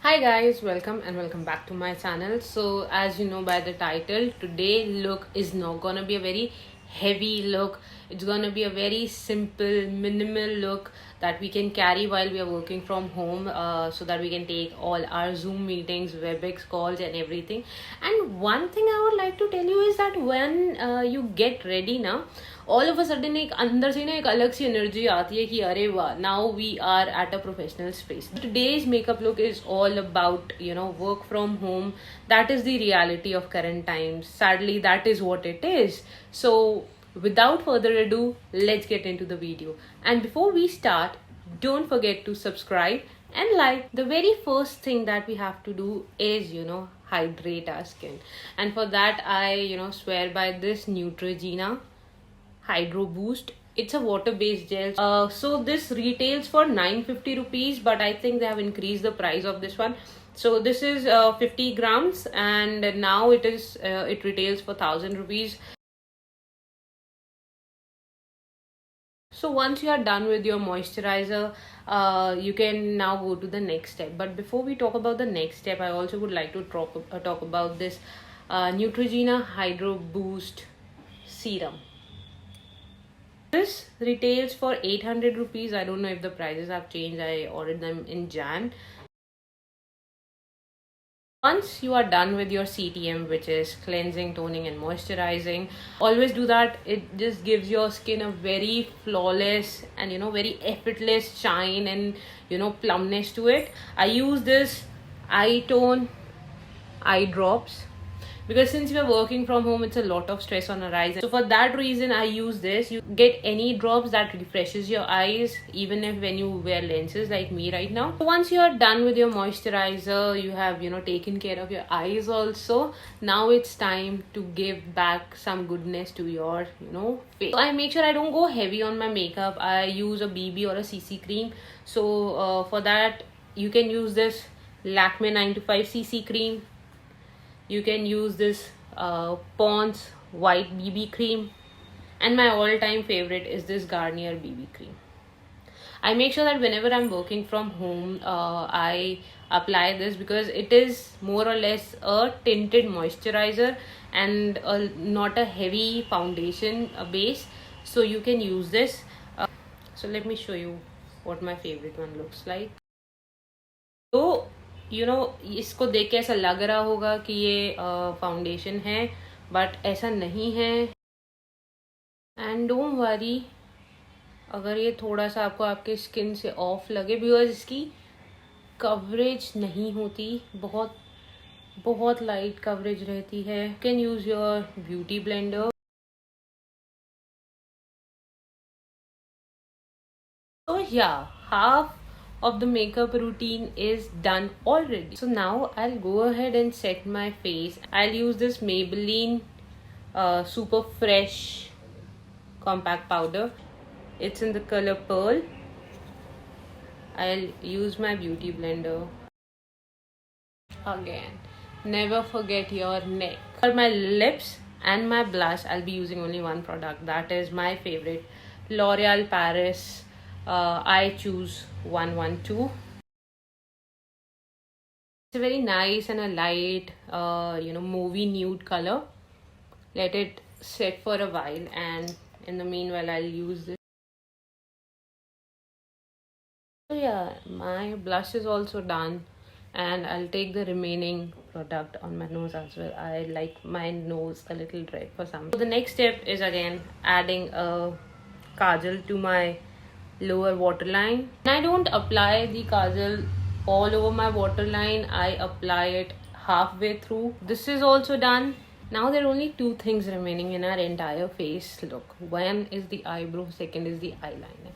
Hi guys, welcome back to my channel. So as you know by the title, today look is not gonna be a very heavy look. It's gonna be a very simple minimal look that we can carry while we are working from home, so that we can take all our Zoom meetings, WebEx calls and everything. And one thing I would like to tell you is that when you get ready now, all of a sudden एक अंदर से ना एक अलग सी energy आती है कि अरे वाह, now we are at a professional space. Today's makeup look is all about work from home. That is the reality of current times. Sadly that is what it is. So without further ado, let's get into the video. And before we start, don't forget to subscribe and like. The very first thing that we have to do is hydrate our skin, and for that I swear by this Neutrogena Hydro Boost. It's a water-based gel. So this retails for 950 rupees, but I think they have increased the price of this one. So this is 50 grams, and now it retails for 1000 rupees. So once you are done with your moisturizer, you can now go to the next step. But before we talk about the next step, I also would like to talk about this Neutrogena Hydro Boost Serum. This retails for 800 rupees. I don't know if the prices have changed. I ordered them in Jan. Once you are done with your CTM, which is cleansing, toning and moisturizing, always do that. It just gives your skin a very flawless and very effortless shine and plumpness to it. I use this eye tone eye drops because since we are working from home, it's a lot of stress on our eyes. So for that reason, I use this. You get any drops that refreshes your eyes, even if when you wear lenses like me right now. So once you are done with your moisturizer, you have taken care of your eyes also. Now it's time to give back some goodness to your face. So I make sure I don't go heavy on my makeup. I use a BB or a CC cream. So for that, you can use this Lakmé 925cc cream. You can use this Pond's white BB cream, and my all-time favorite is this Garnier BB cream. I make sure that whenever I'm working from home, I apply this because it is more or less a tinted moisturizer and not a heavy foundation base. So you can use this. So let me show you what my favorite one looks like. So इसको देख के ऐसा लग रहा होगा कि ये foundation है, बट ऐसा नहीं है. एंड डोंट वरी अगर ये थोड़ा सा आपको आपके स्किन से ऑफ लगे, बिकॉज इसकी कवरेज नहीं होती, बहुत बहुत लाइट कवरेज रहती है. You can use your beauty blender. So yeah, half of the makeup routine is done already. So now I'll go ahead and set my face. I'll use this Maybelline Super Fresh Compact Powder. It's in the color Pearl. I'll use my beauty blender. Again, never forget your neck. For my lips and my blush, I'll be using only one product. That is my favorite, L'Oreal Paris. I choose 112. It's a very nice and a light, movie nude color. Let it set for a while, and in the meanwhile, I'll use this. So yeah, my blush is also done, and I'll take the remaining product on my nose as well. I like my nose a little red for some. So the next step is again adding a Kajal to my lower waterline. I don't apply the Kajal all over my waterline. I apply it halfway through. This is also done. Now there are only two things remaining in our entire face look. One is the eyebrow, second is the eyeliner.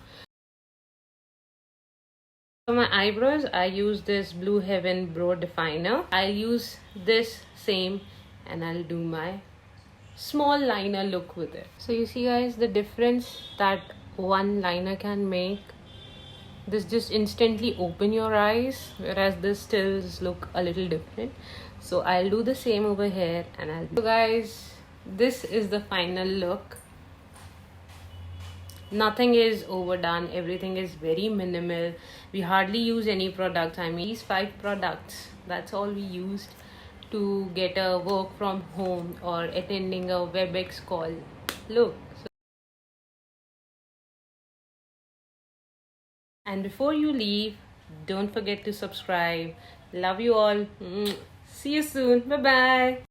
For my eyebrows, I use this Blue Heaven Brow Definer. I'll use this same and I'll do my small liner look with it. So you see guys the difference that one liner can make. This just instantly open your eyes, whereas this still look a little different. So I'll do the same over here, and so guys, this is the final look. Nothing is overdone, everything is very minimal. We hardly use any products. I mean, these 5 products, that's all we used to get a work from home or attending a WebEx call. Look. And before you leave, don't forget to subscribe. Love you all. See you soon. Bye bye.